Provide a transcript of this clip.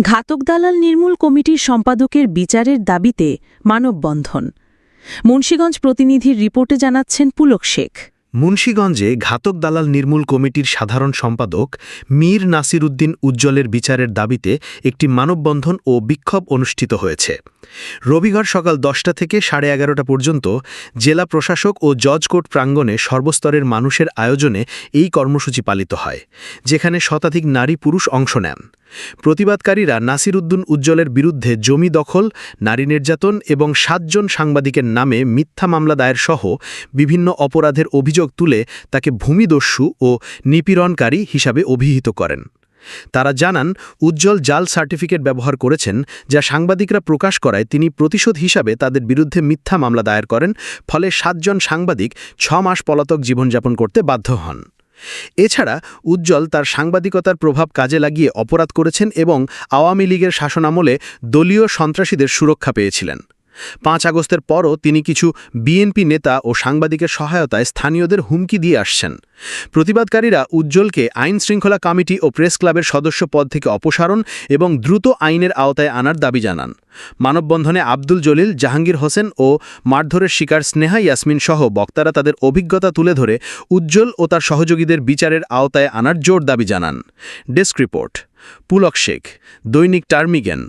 ঘাতক দালাল নির্মূল কমিটির সম্পাদকের বিচারের দাবিতে মানববন্ধন। মুন্সিগঞ্জ প্রতিনিধির রিপোর্টে জানাচ্ছেন পুলক শেখ। মুন্সিগঞ্জে ঘাতক দালাল নির্মূল কমিটির সাধারণ সম্পাদক মীর নাসির উদ্দিন উজ্জ্বলের বিচারের দাবিতে একটি মানববন্ধন ও বিক্ষোভ অনুষ্ঠিত হয়েছে। রবিবার সকাল 10টা থেকে 11:30 পর্যন্ত জেলা প্রশাসক ও জজ কোর্ট প্রাঙ্গণে সর্বস্তরের মানুষের আয়োজনে এই কর্মসূচি পালিত হয়, যেখানে শতাধিক নারী পুরুষ অংশ নেন। প্রতিবাদকারীরা নাসির উদ্দিন উজ্জ্বলের বিরুদ্ধে জমি দখল, নারী নির্যাতন এবং 7 জন সাংবাদিকের নামে মিথ্যা মামলা দায়ের সহ বিভিন্ন অপরাধের অভিযোগ তুলে তাকে ভূমিদস্যু ও নিপীড়নকারী হিসাবে অভিহিত করেন। তারা জানান, উজ্জ্বল জাল সার্টিফিকেট ব্যবহার করেছেন, যা সাংবাদিকরা প্রকাশ করায় তিনি প্রতিশোধ হিসাবে তাদের বিরুদ্ধে মিথ্যা মামলা দায়ের করেন, ফলে 7 জন সাংবাদিক 6 মাস পলাতক জীবনযাপন করতে বাধ্য হন। এছাড়া উজ্জ্বল তার সাংবাদিকতার প্রভাব কাজে লাগিয়ে অপরাধ করেছেন এবং আওয়ামী লীগের শাসনামলে দলীয় সন্ত্রাসীদের সুরক্ষা পেয়েছিলেন। 5 আগস্টের পরও তিনি কিছু বিএনপি নেতা ও সাংবাদিকের সহায়তায় স্থানীয়দের হুমকি দিয়ে আসছেন। প্রতিবাদকারীরা উজ্জ্বলকে আইন শৃঙ্খলা কমিটি ও প্রেস ক্লাবের সদস্য পদ থেকে অপসারণ এবং দ্রুত আইনের আওতায় আনার দাবি জানান। মানববন্ধনে আব্দুল জলিল, জাহাঙ্গীর হোসেন ও মারধরের শিকার স্নেহা ইয়াসমিন সহ বক্তারা তাদের অভিজ্ঞতা তুলে ধরে উজ্জ্বল ও তার সহযোগীদের বিচারের আওতায় আনার জোর দাবি জানান। ডেস্ক রিপোর্ট, পুলক শেখ, দৈনিক টার্মিগেন।